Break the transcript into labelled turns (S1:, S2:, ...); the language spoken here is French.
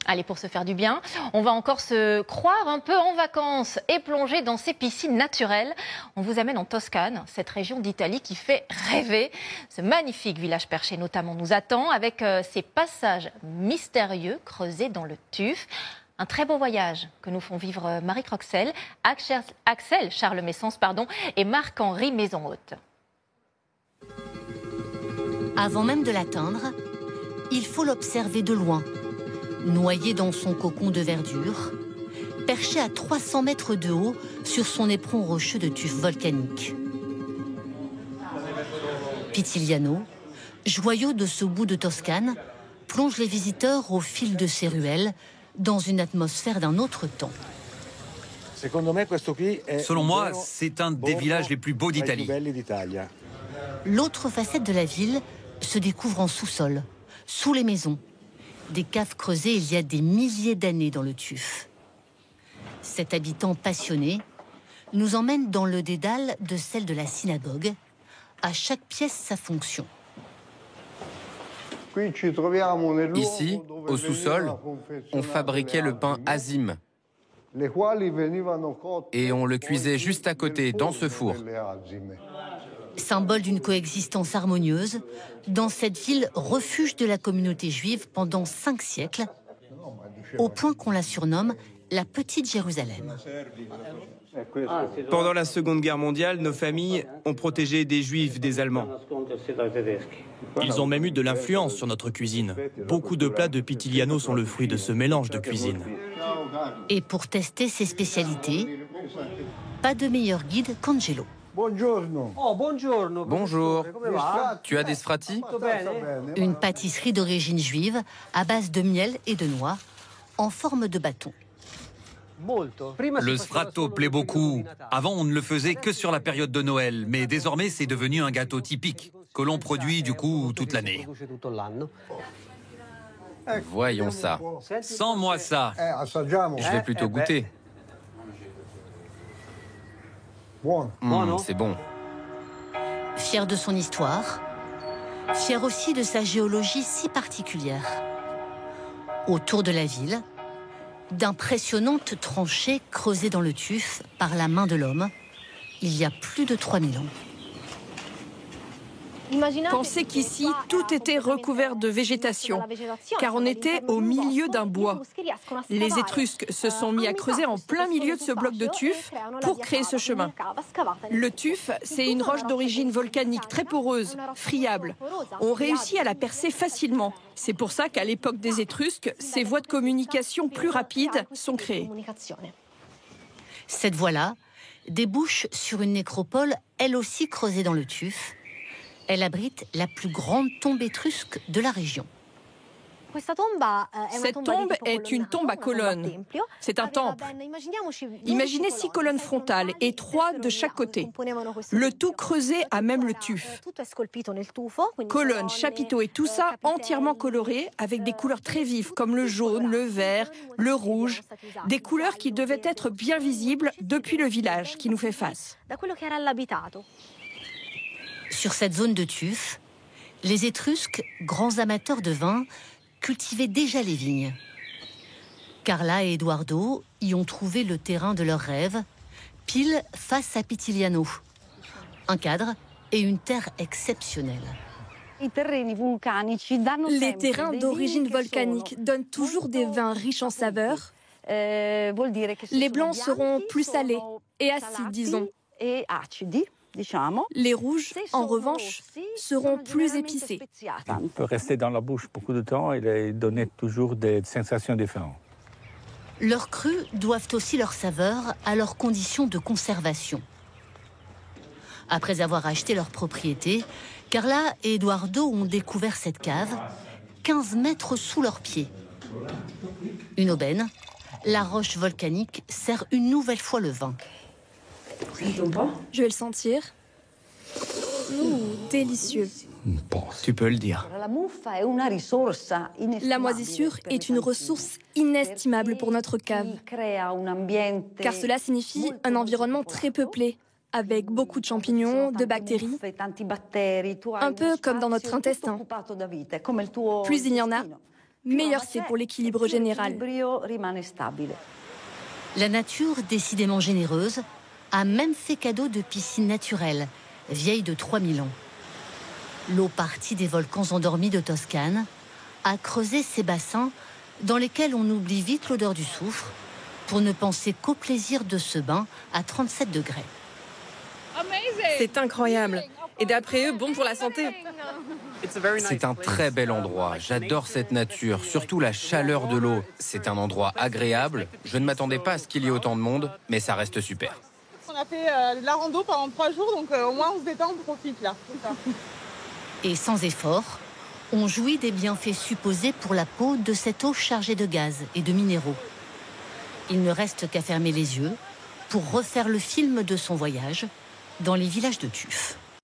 S1: Allez, pour se faire du bien, on va encore se croire un peu en vacances et plonger dans ces piscines naturelles. On vous amène en Toscane, cette région d'Italie qui fait rêver. Ce magnifique village perché notamment nous attend avec ses passages mystérieux creusés dans le tuf. Un très beau voyage que nous font vivre Marie Croxel, Axel Charles Messens et Marc-Henri Maison-Haute.
S2: Avant même de l'atteindre, il faut l'observer de loin. Noyé dans son cocon de verdure, perché à 300 mètres de haut sur son éperon rocheux de tuf volcanique. Pitigliano, joyau de ce bout de Toscane, plonge les visiteurs au fil de ses ruelles dans une atmosphère d'un autre temps.
S3: Selon moi, c'est un des villages les plus beaux d'Italie.
S2: L'autre facette de la ville se découvre en sous-sol, sous les maisons. Des caves creusées il y a des milliers d'années dans le tuf. Cet habitant passionné nous emmène dans le dédale de celle de la synagogue, à chaque pièce sa fonction.
S4: Ici, au sous-sol, on fabriquait le pain azim et on le cuisait juste à côté, dans ce four.
S2: Symbole d'une coexistence harmonieuse, dans cette ville refuge de la communauté juive pendant 5 siècles, au point qu'on la surnomme la Petite Jérusalem.
S5: Pendant la Seconde Guerre mondiale, nos familles ont protégé des Juifs des Allemands.
S6: Ils ont même eu de l'influence sur notre cuisine. Beaucoup de plats de Pitigliano sont le fruit de ce mélange de cuisine.
S2: Et pour tester ses spécialités, pas de meilleur guide qu'Angelo.
S4: Bonjour. Tu as des sfratti?
S2: Une pâtisserie d'origine juive à base de miel et de noix, en forme de bâton.
S3: Le sfratto plaît beaucoup. Avant, on ne le faisait que sur la période de Noël, mais désormais, c'est devenu un gâteau typique, que l'on produit du coup toute l'année.
S4: Voyons ça.
S3: Sans moi ça.
S4: Je vais plutôt goûter. C'est bon.
S2: Fier de son histoire, fier aussi de sa géologie si particulière. Autour de la ville, d'impressionnantes tranchées creusées dans le tuf par la main de l'homme, il y a plus de 3000 ans.
S7: Pensez qu'ici, tout était recouvert de végétation, car on était au milieu d'un bois. Les Étrusques se sont mis à creuser en plein milieu de ce bloc de tuf pour créer ce chemin. Le tuf, c'est une roche d'origine volcanique très poreuse, friable. On réussit à la percer facilement. C'est pour ça qu'à l'époque des Étrusques, ces voies de communication plus rapides sont créées.
S2: Cette voie-là débouche sur une nécropole, elle aussi creusée dans le tuf. Elle abrite la plus grande tombe étrusque de la région.
S7: Cette tombe est une tombe à colonnes. C'est un temple. Imaginez 6 colonnes frontales et 3 de chaque côté. Le tout creusé à même le tuf. Colonnes, chapiteaux et tout ça entièrement coloré avec des couleurs très vives comme le jaune, le vert, le rouge. Des couleurs qui devaient être bien visibles depuis le village qui nous fait face.
S2: Sur cette zone de tuf, les Étrusques, grands amateurs de vin, cultivaient déjà les vignes. Carla et Eduardo y ont trouvé le terrain de leurs rêves, pile face à Pitigliano. Un cadre et une terre exceptionnelle.
S7: Les terrains d'origine volcanique donnent toujours des vins riches en saveurs. Les blancs seront plus salés et acides, disons. Les rouges, en revanche, seront plus épicés.
S8: Il peut rester dans la bouche beaucoup de temps et donner toujours des sensations différentes.
S2: Leurs crus doivent aussi leur saveur à leurs conditions de conservation. Après avoir acheté leur propriété, Carla et Eduardo ont découvert cette cave, 15 mètres sous leurs pieds. Une aubaine, la roche volcanique sert une nouvelle fois le vin.
S7: Je vais le sentir. Délicieux.
S6: Tu peux le dire.
S7: La moisissure est une ressource inestimable pour notre cave, car cela signifie un environnement très peuplé, avec beaucoup de champignons, de bactéries, un peu comme dans notre intestin. Plus il y en a, meilleur c'est pour l'équilibre général.
S2: La nature, décidément généreuse, a même fait cadeau de piscines naturelles, vieilles de 3000 ans. L'eau partie des volcans endormis de Toscane a creusé ces bassins dans lesquels on oublie vite l'odeur du soufre pour ne penser qu'au plaisir de ce bain à 37 degrés.
S9: C'est incroyable. Et d'après eux, bon pour la santé.
S4: C'est un très bel endroit. J'adore cette nature, surtout la chaleur de l'eau. C'est un endroit agréable. Je ne m'attendais pas à ce qu'il y ait autant de monde, mais ça reste super.
S10: On a fait de la rando pendant 3 jours, donc au moins on se détend, on profite là.
S2: Et sans effort, on jouit des bienfaits supposés pour la peau de cette eau chargée de gaz et de minéraux. Il ne reste qu'à fermer les yeux pour refaire le film de son voyage dans les villages de Tuf.